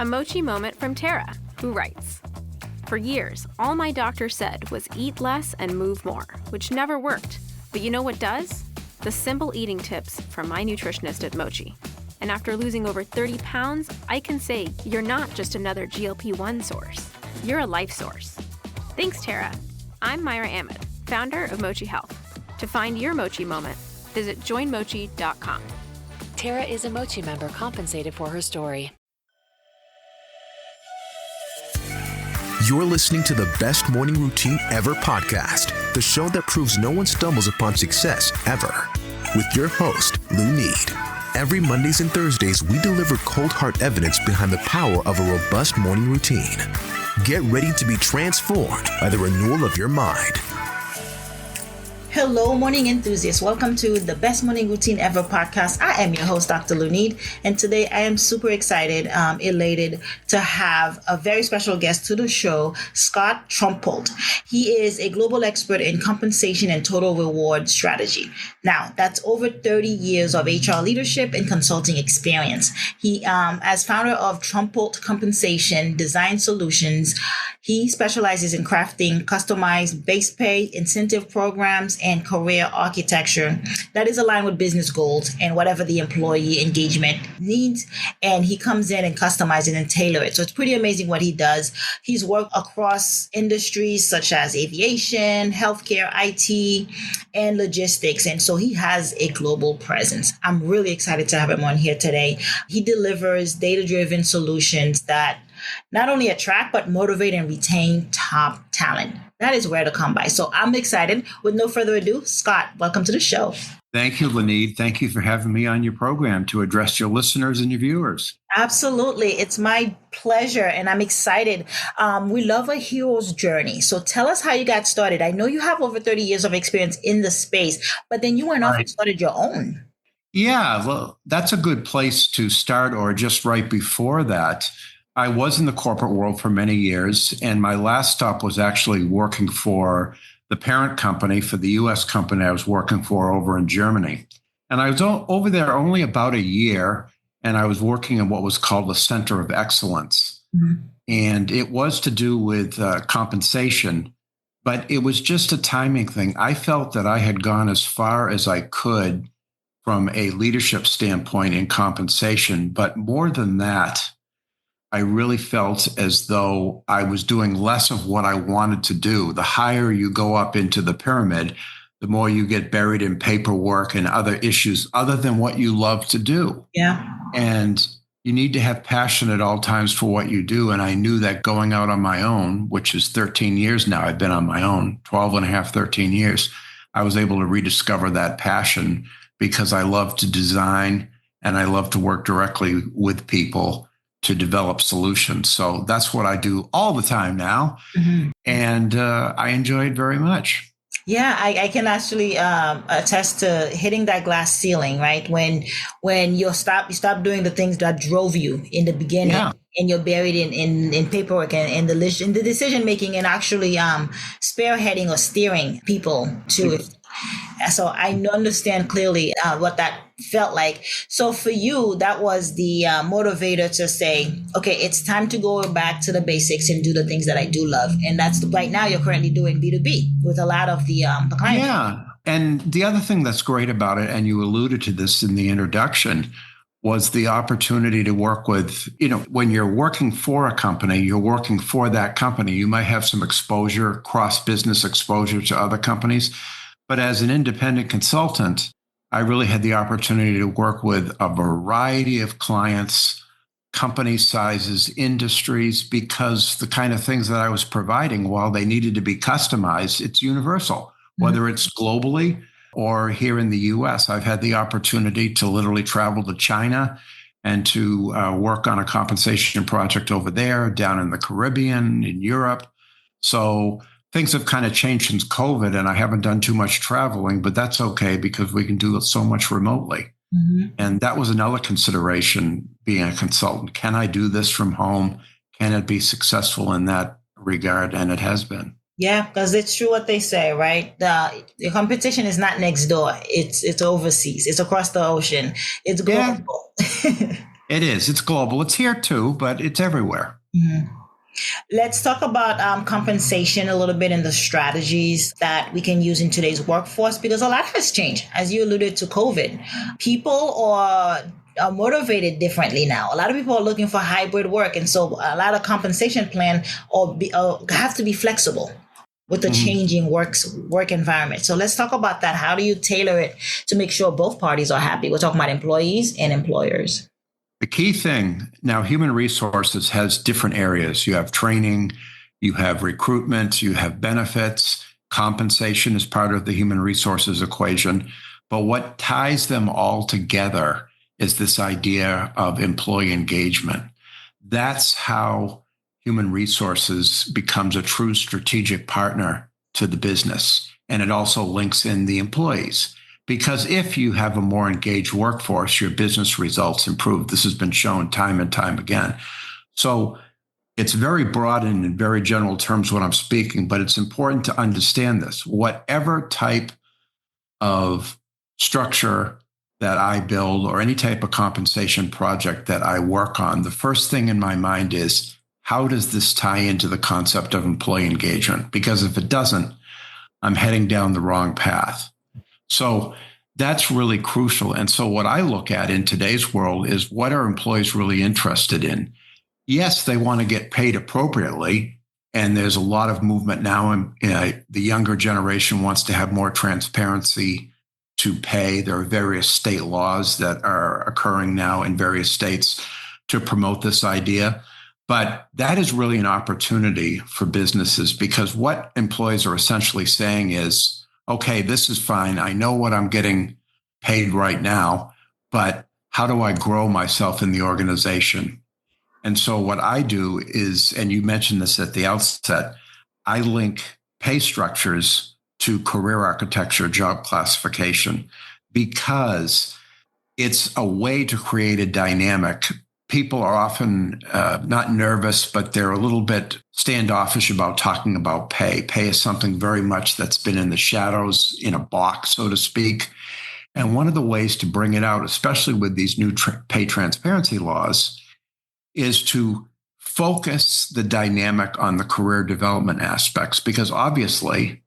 A mochi moment from Tara, who writes, "For years, all my doctor said was eat less and move more, which never worked. But you know what does? The simple eating tips from my nutritionist at Mochi. And after losing over 30 pounds, I can say you're not just another GLP-1 source. You're a life source." Thanks, Tara. I'm Myra Ahmed, founder of Mochi Health. To find your Mochi moment, visit joinmochi.com. Tara is a Mochi member compensated for her story. You're listening to the Best Morning Routine Ever podcast, the show that proves no one stumbles upon success ever. With your host, Lou Need. Every Mondays and Thursdays, we deliver cold hard evidence behind the power of a robust morning routine. Get ready to be transformed by the renewal of your mind. Hello, morning enthusiasts. Welcome to the Best Morning Routine Ever podcast. I am your host, Dr. Lunid, and today I am super excited, elated to have a very special guest to the show, Scott Trumpolt. He is a global expert in compensation and total reward strategy. Now, that's over 30 years of HR leadership and consulting experience. He, as founder of Trumpolt Compensation Design Solutions, he specializes in crafting customized base pay, incentive programs, and career architecture that is aligned with business goals and whatever the employee engagement needs. And he comes in and customizes it and tailor it. So it's pretty amazing what he does. He's worked across industries such as aviation, healthcare, IT, and logistics. And so he has a global presence. I'm really excited to have him on here today. He delivers data-driven solutions that not only attract, but motivate and retain top talent. That is rare to come by. So I'm excited. With no further ado, Scott, welcome to the show. Thank you, Lanid. Thank you for having me on your program to address your listeners and your viewers. Absolutely. It's my pleasure, and I'm excited. We love a hero's journey. So tell us how you got started. I know you have over 30 years of experience in the space, but then you went off and started your own. Yeah, well, that's a good place to start, or just right before that. I was in the corporate world for many years, and my last stop was actually working for the parent company for the U.S. company I was working for over in Germany. And I was over there only about a year, and I was working in what was called the Center of Excellence. Mm-hmm. And it was to do with compensation, but it was just a timing thing. I felt that I had gone as far as I could from a leadership standpoint in compensation, but more than that, I really felt as though I was doing less of what I wanted to do. The higher you go up into the pyramid, the more you get buried in paperwork and other issues other than what you love to do. Yeah. And you need to have passion at all times for what you do. And I knew that going out on my own, which is 13 years now, I've been on my own, 12 and a half, 13 years, I was able to rediscover that passion because I love to design and I love to work directly with people to develop solutions. So that's what I do all the time now. Mm-hmm. And I enjoy it very much. Yeah, I can actually attest to hitting that glass ceiling, right? When you stop doing the things that drove you in the beginning, yeah, and you're buried in paperwork and the decision making and actually spearheading or steering people to it. So I understand clearly what that felt like. So for you, that was the motivator to say, okay, it's time to go back to the basics and do the things that I do love. And that's right now you're currently doing B2B with a lot of the clients. Yeah. And the other thing that's great about it, and you alluded to this in the introduction, was the opportunity to work with, when you're working for a company, you're working for that company. You might have some exposure, cross-business exposure to other companies. But as an independent consultant, I really had the opportunity to work with a variety of clients, company sizes, industries, because the kind of things that I was providing, while they needed to be customized, it's universal, whether it's globally or here in the US. I've had the opportunity to literally travel to China and to work on a compensation project over there, down in the Caribbean, in Europe. So things have kind of changed since COVID, and I haven't done too much traveling, but that's okay because we can do it so much remotely. Mm-hmm. And that was another consideration being a consultant. Can I do this from home? Can it be successful in that regard? And it has been. Yeah, because it's true what they say, right? The competition is not next door. It's overseas. It's across the ocean. It's global. Yeah. It is. It's global. It's here too, but it's everywhere. Mm-hmm. Let's talk about compensation a little bit and the strategies that we can use in today's workforce, because a lot has changed. As you alluded to COVID, people are motivated differently now. A lot of people are looking for hybrid work. And so a lot of compensation plan have to be flexible with the changing work environment. So let's talk about that. How do you tailor it to make sure both parties are happy? We're talking about employees and employers. The key thing now, human resources has different areas. You have training, you have recruitment, you have benefits, compensation is part of the human resources equation. But what ties them all together is this idea of employee engagement. That's how human resources becomes a true strategic partner to the business. And it also links in the employees. Because if you have a more engaged workforce, your business results improve. This has been shown time and time again. So it's very broad and in very general terms what I'm speaking, but it's important to understand this. Whatever type of structure that I build or any type of compensation project that I work on, the first thing in my mind is, how does this tie into the concept of employee engagement? Because if it doesn't, I'm heading down the wrong path. So that's really crucial. And so what I look at in today's world is, what are employees really interested in? Yes, they want to get paid appropriately. And there's a lot of movement now. And the younger generation wants to have more transparency to pay. There are various state laws that are occurring now in various states to promote this idea. But that is really an opportunity for businesses, because what employees are essentially saying is, okay, this is fine. I know what I'm getting paid right now, but how do I grow myself in the organization? And so what I do is, and you mentioned this at the outset, I link pay structures to career architecture, job classification, because it's a way to create a dynamic. People are often not nervous, but they're a little bit standoffish about talking about pay. Pay is something very much that's been in the shadows, in a box, so to speak. And one of the ways to bring it out, especially with these new pay transparency laws, is to focus the dynamic on the career development aspects. Because obviously,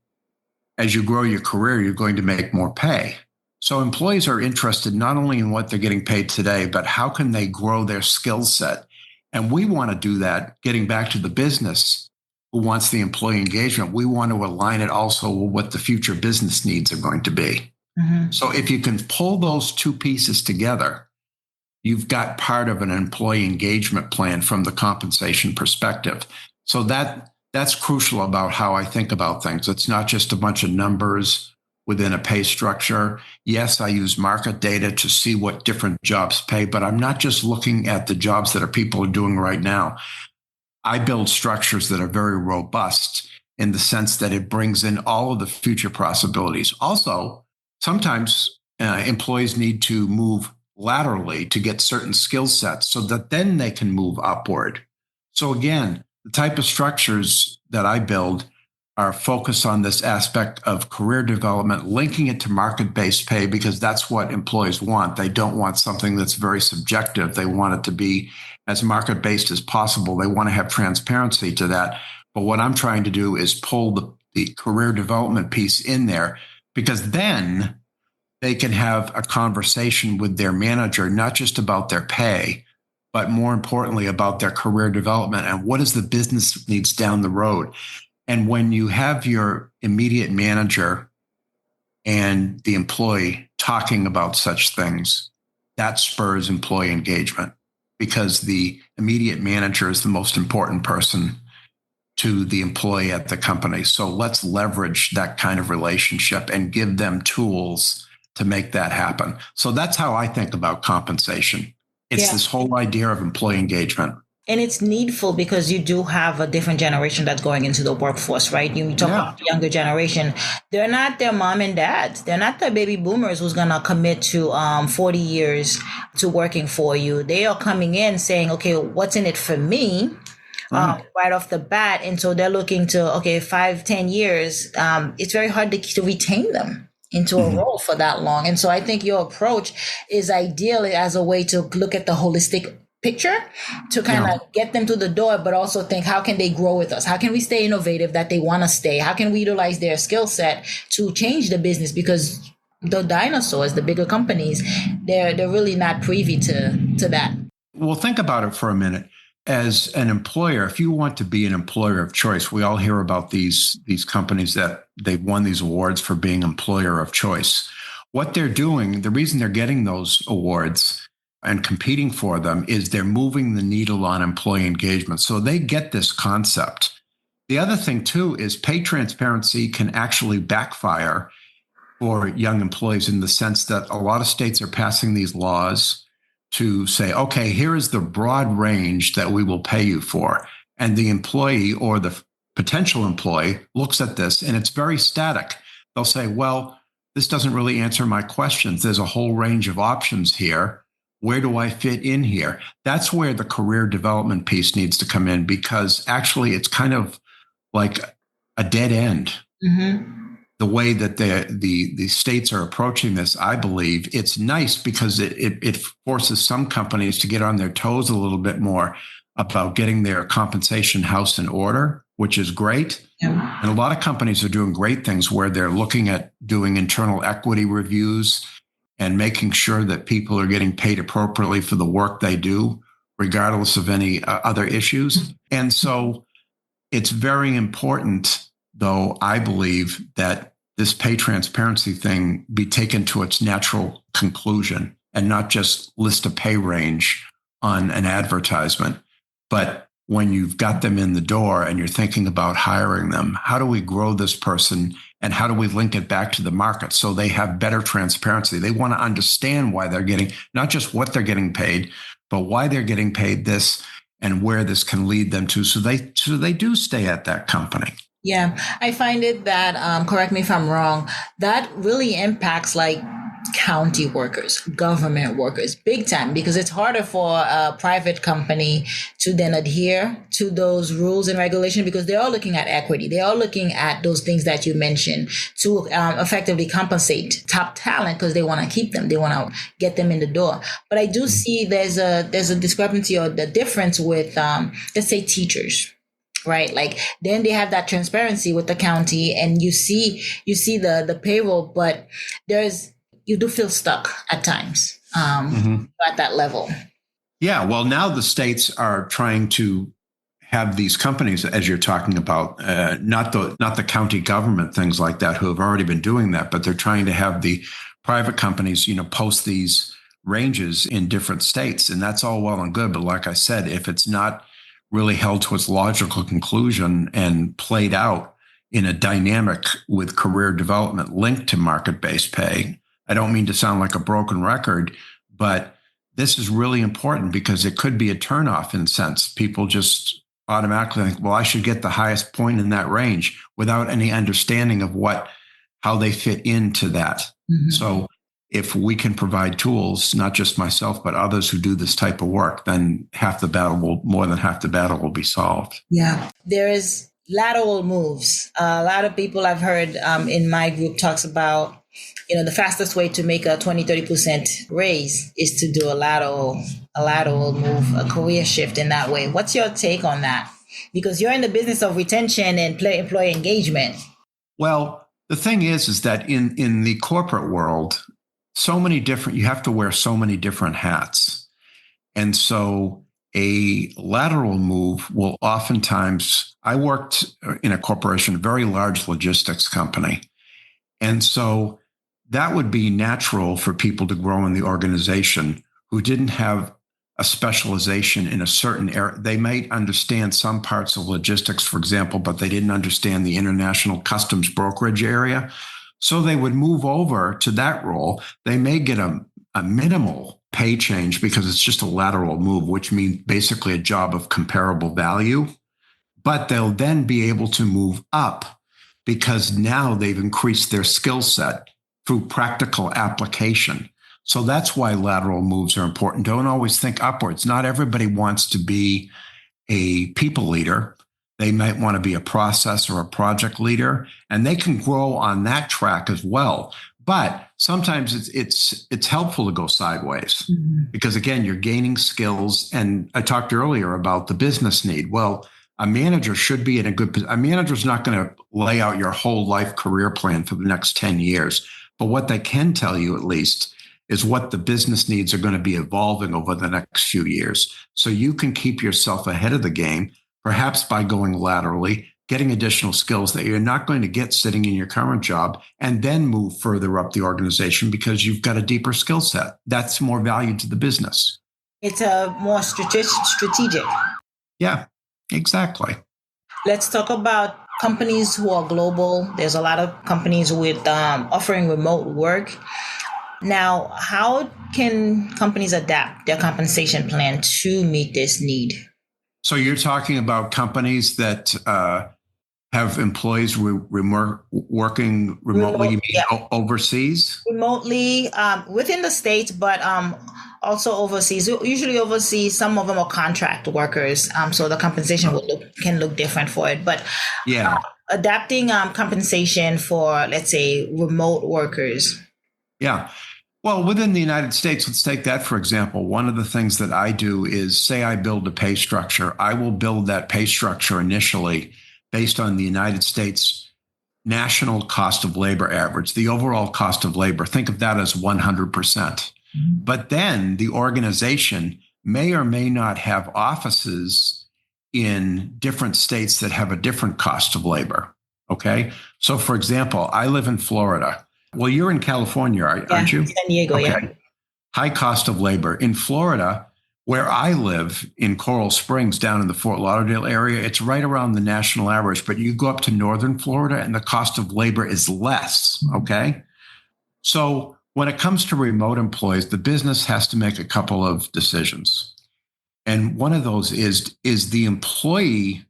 as you grow your career, you're going to make more pay. So employees are interested not only in what they're getting paid today, but how can they grow their skill set? And we want to do that, getting back to the business who wants the employee engagement. We want to align it also with what the future business needs are going to be. Mm-hmm. So if you can pull those two pieces together, you've got part of an employee engagement plan from the compensation perspective. So that's crucial about how I think about things. It's not just a bunch of numbers within a pay structure. Yes, I use market data to see what different jobs pay, but I'm not just looking at the jobs that people are doing right now. I build structures that are very robust in the sense that it brings in all of the future possibilities. Also, sometimes employees need to move laterally to get certain skill sets so that then they can move upward. So again, the type of structures that I build are focused on this aspect of career development, linking it to market-based pay, because that's what employees want. They don't want something that's very subjective. They want it to be as market-based as possible. They want to have transparency to that. But what I'm trying to do is pull the career development piece in there, because then they can have a conversation with their manager, not just about their pay, but more importantly about their career development and what is the business needs down the road. And when you have your immediate manager and the employee talking about such things, that spurs employee engagement, because the immediate manager is the most important person to the employee at the company. So let's leverage that kind of relationship and give them tools to make that happen. So that's how I think about compensation. It's this whole idea of employee engagement. And it's needful because you do have a different generation that's going into the workforce, right? You talk about the younger generation. They're not their mom and dads. They're not the baby boomers who's going to commit to 40 years to working for you. They are coming in saying, okay, what's in it for me? Right off the bat. And so they're looking to, 5-10 years. It's very hard to retain them into a role for that long. And so I think your approach is ideal as a way to look at the holistic picture to kind of get them to the door, but also think, how can they grow with us? How can we stay innovative that they want to stay? How can we utilize their skill set to change the business? Because the dinosaurs, the bigger companies, they're really not privy to that. Well, think about it for a minute. As an employer, if you want to be an employer of choice, we all hear about these companies that they've won these awards for being employer of choice. What they're doing, the reason they're getting those awards and competing for them is they're moving the needle on employee engagement. So they get this concept. The other thing, too, is pay transparency can actually backfire for young employees in the sense that a lot of states are passing these laws to say, okay, here is the broad range that we will pay you for. And the employee or the potential employee looks at this and it's very static. They'll say, well, this doesn't really answer my questions. There's a whole range of options here. Where do I fit in here? That's where the career development piece needs to come in, because actually it's kind of like a dead end. Mm-hmm. The way that the states are approaching this, I believe it's nice because it forces some companies to get on their toes a little bit more about getting their compensation house in order, which is great. Yeah. And a lot of companies are doing great things where they're looking at doing internal equity reviews and making sure that people are getting paid appropriately for the work they do, regardless of any other issues. And so it's very important, though, I believe, that this pay transparency thing be taken to its natural conclusion and not just list a pay range on an advertisement. But when you've got them in the door and you're thinking about hiring them, how do we grow this person and how do we link it back to the market so they have better transparency? They want to understand why they're getting, not just what they're getting paid, but why they're getting paid this and where this can lead them to. So they do stay at that company. Yeah, I find it that, correct me if I'm wrong, that really impacts like county workers, government workers, big time, because it's harder for a private company to then adhere to those rules and regulations because they're all looking at equity. They're all looking at those things that you mentioned to effectively compensate top talent because they want to keep them. They want to get them in the door. But I do see there's a discrepancy or the difference with, let's say, teachers. Right. Like then they have that transparency with the county and you see the payroll, but you do feel stuck at times at that level. Yeah. Well, now the states are trying to have these companies, as you're talking about, not the county government, things like that, who have already been doing that, but they're trying to have the private companies, post these ranges in different states. And that's all well and good. But like I said, if it's not really held to its logical conclusion and played out in a dynamic with career development linked to market-based pay. I don't mean to sound like a broken record, but this is really important because it could be a turnoff in a sense. People just automatically think, well, I should get the highest point in that range without any understanding of how they fit into that. Mm-hmm. So if we can provide tools, not just myself, but others who do this type of work, then more than half the battle will be solved. Yeah. There is lateral moves. A lot of people I've heard in my group talks about, the fastest way to make a 20-30% raise is to do a lateral move, a career shift in that way. What's your take on that? Because you're in the business of retention and employee engagement. Well, the thing is that in the corporate world, you have to wear so many different hats. And so a lateral move will oftentimes, I worked in a corporation, a very large logistics company. And so that would be natural for people to grow in the organization who didn't have a specialization in a certain area. They might understand some parts of logistics, for example, but they didn't understand the international customs brokerage area. So they would move over to that role. They may get a minimal pay change because it's just a lateral move, which means basically a job of comparable value. But they'll then be able to move up because now they've increased their skill set through practical application. So that's why lateral moves are important. Don't always think upwards. Not everybody wants to be a people leader. They might want to be a process or a project leader, and they can grow on that track as well. But sometimes it's helpful to go sideways because, again, you're gaining skills. And I talked earlier about the business need. Well, a manager should be in a good position. A manager's not going to lay out your whole life career plan for the next 10 years. But what they can tell you, at least, is what the business needs are going to be evolving over the next few years. So you can keep yourself ahead of the game, perhaps by going laterally, getting additional skills that you're not going to get sitting in your current job, and then move further up the organization because you've got a deeper skill set. That's more value to the business. It's a more strategic. Yeah, exactly. Let's talk about companies who are global. There's a lot of companies with offering remote work. Now, how can companies adapt their compensation plan to meet this need? So you're talking about companies that have employees working remotely, overseas? Remotely within the States, but also overseas. Usually overseas, some of them are contract workers, so the compensation can look different for it. But adapting compensation for, let's say, remote workers. Yeah. Well, within the United States, let's take that, for example. One of the things that I do is, say I build a pay structure. I will build that pay structure initially based on the United States national cost of labor average, the overall cost of labor. Think of that as 100%. But then the organization may or may not have offices in different states that have a different cost of labor. Okay. So, for example, I live in Florida. Well, you're in California, aren't you? San Diego, okay. Yeah. High cost of labor. In Florida, where I live in Coral Springs, down in the Fort Lauderdale area, it's right around the national average. But you go up to northern Florida and the cost of labor is less. Okay. So when it comes to remote employees, the business has to make a couple of decisions. And one of those is the employee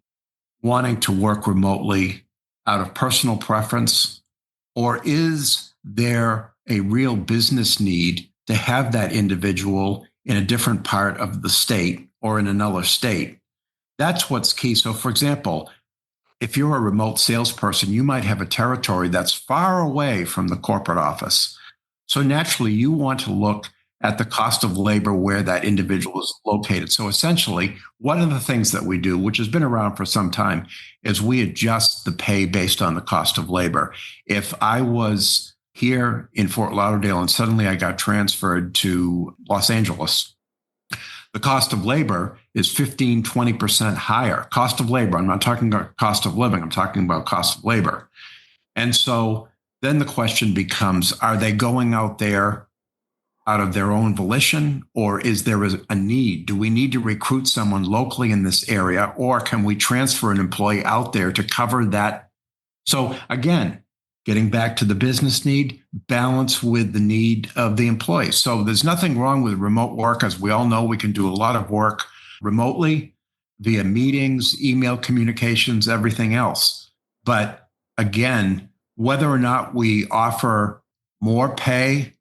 wanting to work remotely out of personal preference, or is there a real business need to have that individual in a different part of the state or in another state? That's what's key. So, for example, if you're a remote salesperson, you might have a territory that's far away from the corporate office. So naturally, you want to look at the cost of labor where that individual is located. So essentially, one of the things that we do, which has been around for some time, is we adjust the pay based on the cost of labor. If I was here in Fort Lauderdale and suddenly I got transferred to Los Angeles, the cost of labor is 15, 20% higher. Cost of labor. I'm not talking about cost of living. I'm talking about cost of labor. And so then the question becomes, are they going out there out of their own volition, or is there a need? Do we need to recruit someone locally in this area, or can we transfer an employee out there to cover that? So again, getting back to the business need, balance with the need of the employee. So there's nothing wrong with remote work. As we all know, we can do a lot of work remotely via meetings, email communications, everything else. But again, whether or not we offer more pay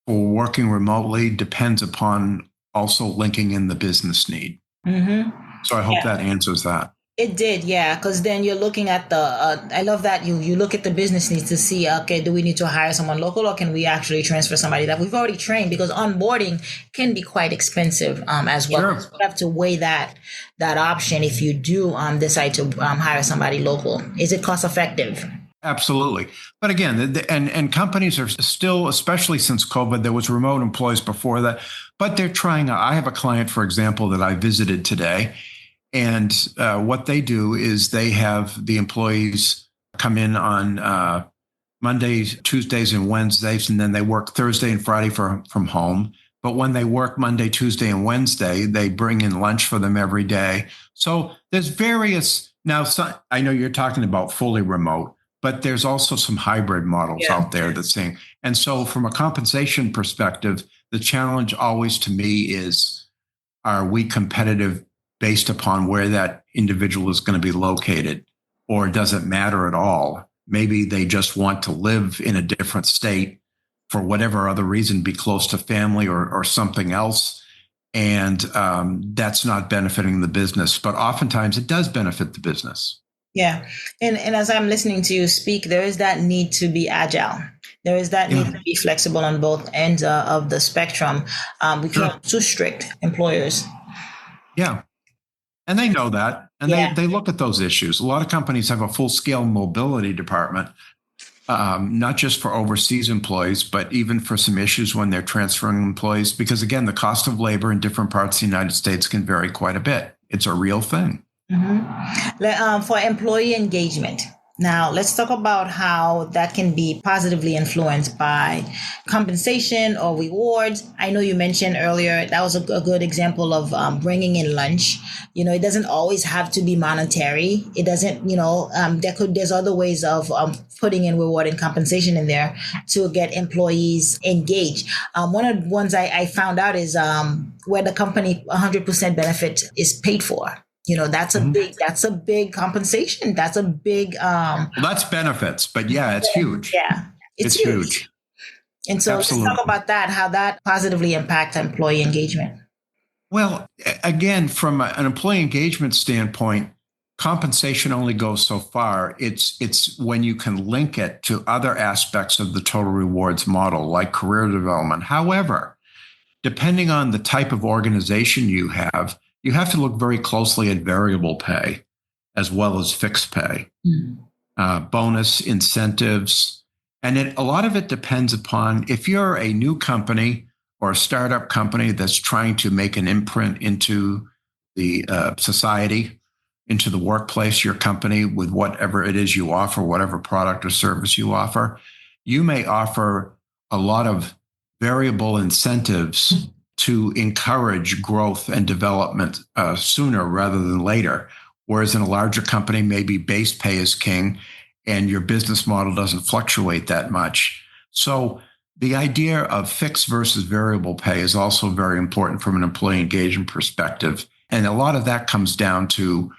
for working remotely depends upon also linking in the business need. Mm-hmm. So I hope that answers that. It did, yeah, because then you're looking at the, I love that you look at the business needs to see, okay, do we need to hire someone local, or can we actually transfer somebody that we've already trained? Because onboarding can be quite expensive as well. Sure. So you have to weigh that option if you do decide to hire somebody local. Is it cost effective? Absolutely. But again, and companies are still, especially since COVID, there was remote employees before that, but they're trying. I have a client, for example, that I visited today. And what they do is they have the employees come in on Mondays, Tuesdays, and Wednesdays, and then they work Thursday and Friday from home. But when they work Monday, Tuesday, and Wednesday, they bring in lunch for them every day. So there's various. Now, I know you're talking about fully remote, but there's also some hybrid models out there that's saying. And so from a compensation perspective, the challenge always to me is, are we competitive based upon where that individual is going to be located, or does it matter at all? Maybe they just want to live in a different state for whatever other reason, be close to family or something else. And that's not benefiting the business, but oftentimes it does benefit the business. Yeah. And as I'm listening to you speak, there is that need to be agile. There is that Yeah. need to be flexible on both ends of the spectrum. We can't be too strict, employers. Yeah. And they know that. And Yeah. they look at those issues. A lot of companies have a full-scale mobility department, not just for overseas employees, but even for some issues when they're transferring employees. Because again, the cost of labor in different parts of the United States can vary quite a bit. It's a real thing. For employee engagement. Now, let's talk about how that can be positively influenced by compensation or rewards. I know you mentioned earlier that was a good example of bringing in lunch. It doesn't always have to be monetary. It doesn't, there's other ways of putting in reward and compensation in there to get employees engaged. One of the ones I found out is where the company 100% benefit is paid for. That's a big compensation. That's a big, well, that's benefits, but yeah, it's huge. Yeah, it's huge. And so Absolutely. Let's talk about that, how that positively impacts employee engagement. Well, again, from an employee engagement standpoint, compensation only goes so far. It's when you can link it to other aspects of the total rewards model, like career development. However, depending on the type of organization you have to look very closely at variable pay as well as fixed pay, bonus incentives. And a lot of it depends upon if you're a new company or a startup company that's trying to make an imprint into the society, into the workplace, your company, with whatever it is you offer, whatever product or service you offer, you may offer a lot of variable incentives to encourage growth and development sooner rather than later. Whereas in a larger company, maybe base pay is king and your business model doesn't fluctuate that much. So the idea of fixed versus variable pay is also very important from an employee engagement perspective. And a lot of that comes down to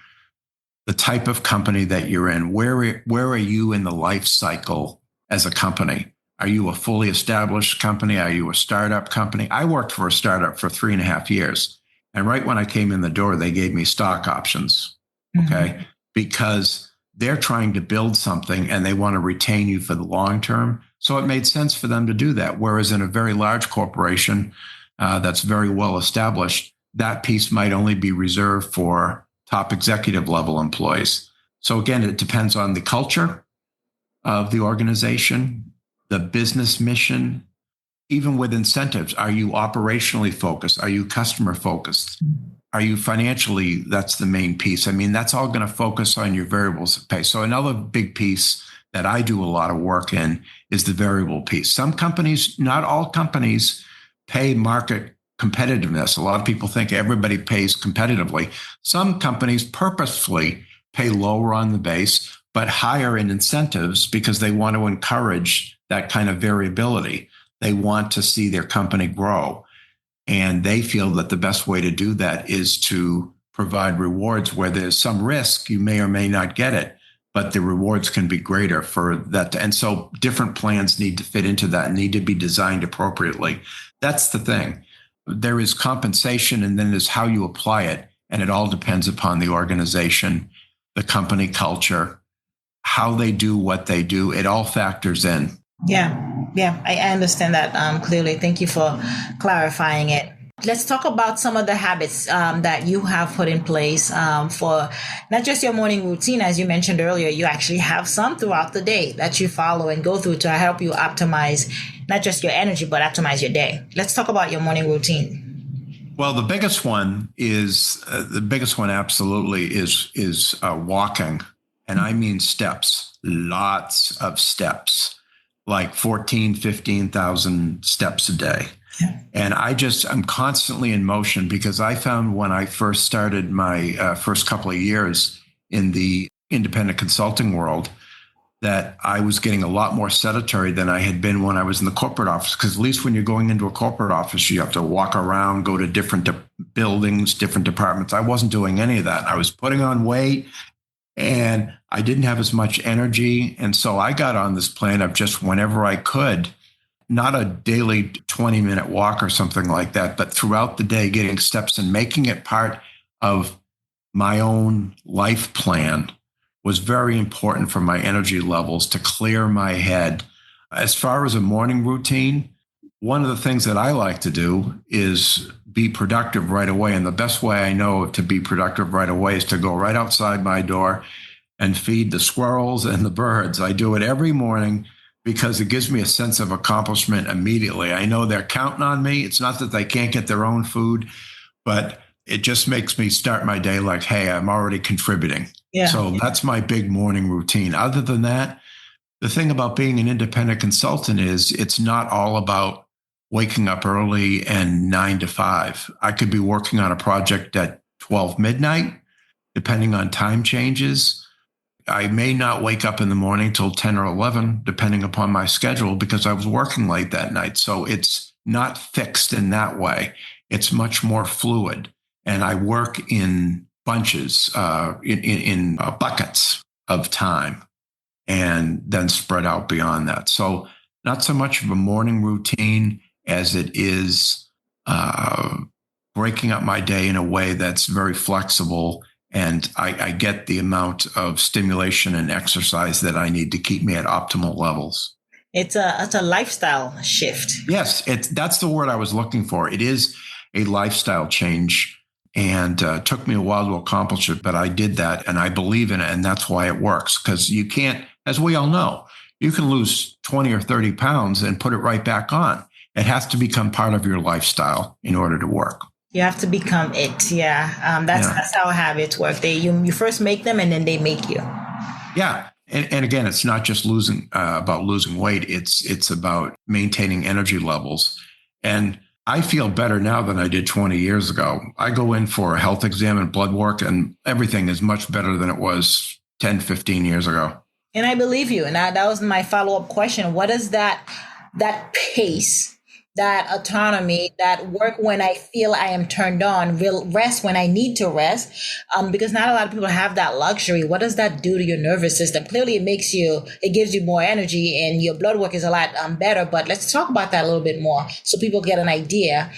the type of company that you're in. Where are you in the life cycle as a company? Are you a fully established company? Are you a startup company? I worked for a startup for 3.5 years. And right when I came in the door, they gave me stock options. Okay. Because they're trying to build something and they want to retain you for the long term. So it made sense for them to do that. Whereas in a very large corporation that's very well established, that piece might only be reserved for top executive level employees. So again, it depends on the culture of the organization, the business mission, even with incentives. Are you operationally focused? Are you customer focused? Are you financially? That's the main piece. I mean, that's all going to focus on your variables of pay. So another big piece that I do a lot of work in is the variable piece. Some companies, not all companies, pay market competitiveness. A lot of people think everybody pays competitively. Some companies purposefully pay lower on the base, but higher in incentives because they want to encourage that kind of variability. They want to see their company grow. And they feel that the best way to do that is to provide rewards where there's some risk. You may or may not get it, but the rewards can be greater for that. And so different plans need to fit into that and need to be designed appropriately. That's the thing. There is compensation and then there's how you apply it. And it all depends upon the organization, the company culture, how they do what they do. It all factors in. Yeah, I understand that clearly. Thank you for clarifying it. Let's talk about some of the habits that you have put in place for not just your morning routine. As you mentioned earlier, you actually have some throughout the day that you follow and go through to help you optimize not just your energy, but optimize your day. Let's talk about your morning routine. Well, the biggest one absolutely is walking. And I mean steps, lots of steps. Like 15,000 steps a day. Yeah. And I'm constantly in motion because I found when I first started my first couple of years in the independent consulting world that I was getting a lot more sedentary than I had been when I was in the corporate office. Because at least when you're going into a corporate office, you have to walk around, go to different buildings, different departments. I wasn't doing any of that. I was putting on weight. And I didn't have as much energy. And so I got on this plan of just whenever I could, not a daily 20-minute walk or something like that, but throughout the day, getting steps and making it part of my own life plan was very important for my energy levels to clear my head As far as a morning routine, one of the things that I like to do is be productive right away. And the best way I know to be productive right away is to go right outside my door and feed the squirrels and the birds. I do it every morning because it gives me a sense of accomplishment immediately. I know they're counting on me. It's not that they can't get their own food, but it just makes me start my day like, hey, I'm already contributing. Yeah. So that's my big morning routine. Other than that, the thing about being an independent consultant is it's not all about waking up early and 9 to 5. I could be working on a project at 12 midnight, depending on time changes. I may not wake up in the morning till 10 or 11, depending upon my schedule, because I was working late that night. So it's not fixed in that way. It's much more fluid. And I work in bunches, in buckets of time, and then spread out beyond that. So not so much of a morning routine as it is breaking up my day in a way that's very flexible, and I get the amount of stimulation and exercise that I need to keep me at optimal levels. It's a lifestyle shift. Yes, that's the word I was looking for. It is a lifestyle change, and took me a while to accomplish it, but I did that, and I believe in it, and that's why it works. Because you can't, as we all know, you can lose 20 or 30 pounds and put it right back on. It has to become part of your lifestyle in order to work. You have to become it. Yeah. That's how habits work. You first make them and then they make you. Yeah. And again, it's not just about losing weight. It's about maintaining energy levels. And I feel better now than I did 20 years ago. I go in for a health exam and blood work, and everything is much better than it was 10, 15 years ago. And I believe you. And that was my follow-up question. What is that pace, that autonomy, that work when I feel I am turned on, will rest when I need to rest? Because not a lot of people have that luxury. What does that do to your nervous system? Clearly, it gives you more energy, and your blood work is a lot better. But let's talk about that a little bit more so people get an idea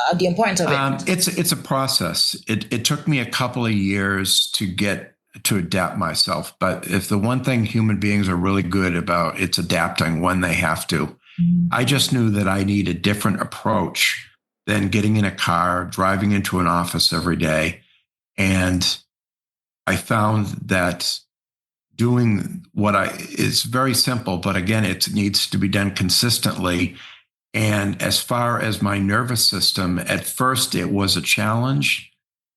of the importance of it. It's a process. It took me a couple of years to adapt myself. But if the one thing human beings are really good about, it's adapting when they have to. I just knew that I need a different approach than getting in a car, driving into an office every day. And I found that doing is very simple, but again, it needs to be done consistently. And as far as my nervous system, at first it was a challenge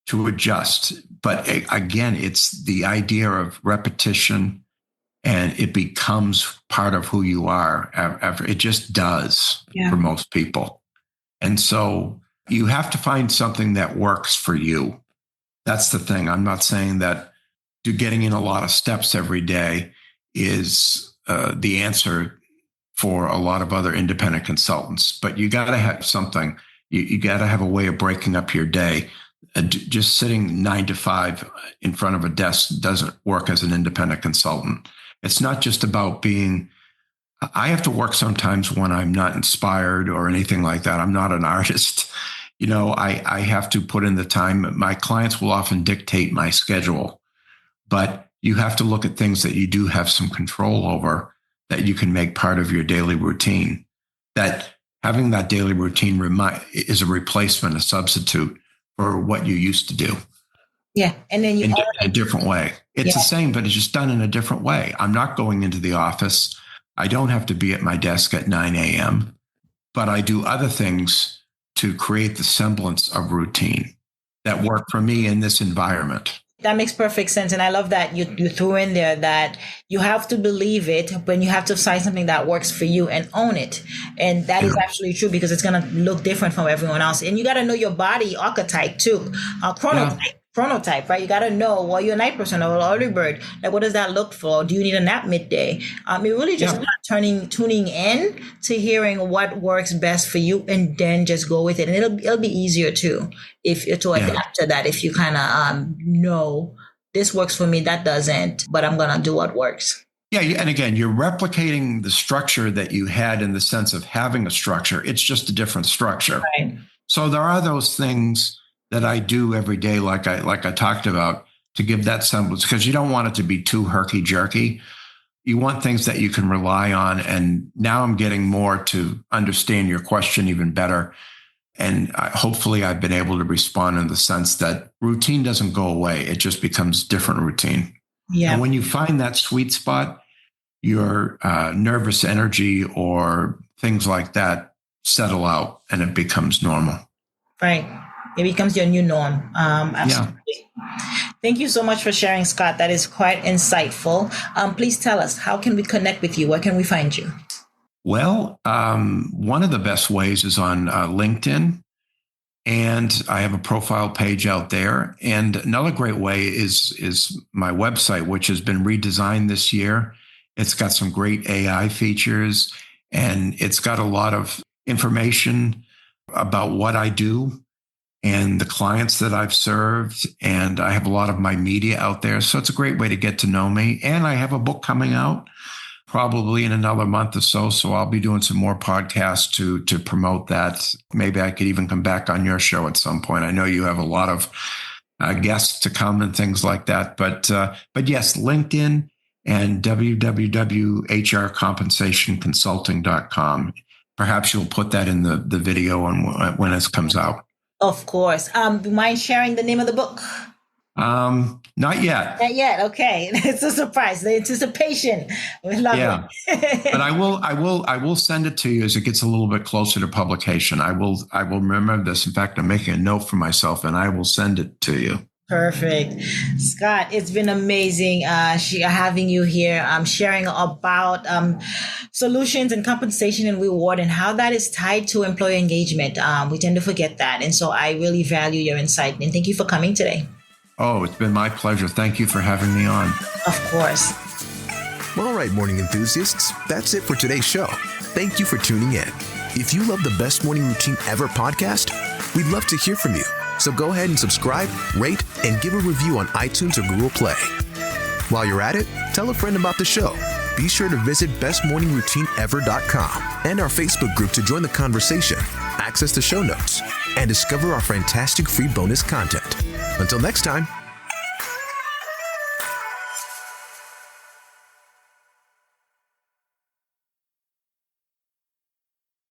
to adjust. But again, it's the idea of repetition, and it becomes part of who you are. It just does for most people. And so you have to find something that works for you. That's the thing. I'm not saying that getting in a lot of steps every day is the answer for a lot of other independent consultants, but you got to have something. You got to have a way of breaking up your day. Just sitting 9 to 5 in front of a desk doesn't work as an independent consultant. It's not just about I have to work sometimes when I'm not inspired or anything like that. I'm not an artist. I have to put in the time. My clients will often dictate my schedule, but you have to look at things that you do have some control over, that you can make part of your daily routine. That having that daily routine is a replacement, a substitute for what you used to do. Yeah. And then in a different way. It's the same, but it's just done in a different way. I'm not going into the office. I don't have to be at my desk at 9 a.m., but I do other things to create the semblance of routine that work for me in this environment. That makes perfect sense. And I love that you threw in there that you have to believe it, but you have to find something that works for you and own it. And that is actually true, because it's going to look different from everyone else. And you got to know your body archetype too, chronotype, right? You got to know, well, you're a night person or an early bird. Like, what does that look for? Do you need a nap midday? It really just tuning in to hearing what works best for you, and then just go with it. And it'll be easier too to adapt to that. If you kind of know this works for me, that doesn't, but I'm going to do what works. Yeah. And again, you're replicating the structure that you had in the sense of having a structure. It's just a different structure. Right. So there are those things that I do every day, like I talked about, to give that semblance, because you don't want it to be too herky-jerky. you want things that you can rely on. And now I'm getting more to understand your question even better. And hopefully I've been able to respond in the sense that routine doesn't go away. It just becomes different routine. Yeah. And when you find that sweet spot, your nervous energy or things like that settle out and it becomes normal. Right. It becomes your new norm. Absolutely. Yeah. Thank you so much for sharing, Scott. That is quite insightful. Please tell us, how can we connect with you? Where can we find you? Well, one of the best ways is on LinkedIn. And I have a profile page out there. And another great way is my website, which has been redesigned this year. It's got some great AI features, and it's got a lot of information about what I do and the clients that I've served. And I have a lot of my media out there. So it's a great way to get to know me. And I have a book coming out probably in another month or so. So I'll be doing some more podcasts to promote that. Maybe I could even come back on your show at some point. I know you have a lot of guests to come and things like that. But yes, LinkedIn and www.hrcompensationconsulting.com. Perhaps you'll put that in the video when it comes out. Of course. Do you mind sharing the name of the book? Not yet. Not yet. Okay. It's a surprise. The anticipation. We love it. But I will send it to you as it gets a little bit closer to publication. I will remember this. In fact, I'm making a note for myself and I will send it to you. Perfect. Scott, it's been amazing having you here, sharing about solutions and compensation and reward and how that is tied to employee engagement. We tend to forget that. And so I really value your insight. And thank you for coming today. Oh, it's been my pleasure. Thank you for having me on. Of course. All right, morning enthusiasts, that's it for today's show. Thank you for tuning in. If you love the Best Morning Routine Ever podcast, we'd love to hear from you. So go ahead and subscribe, rate, and give a review on iTunes or Google Play. While you're at it, tell a friend about the show. Be sure to visit bestmorningroutineever.com and our Facebook group to join the conversation, access the show notes, and discover our fantastic free bonus content. Until next time,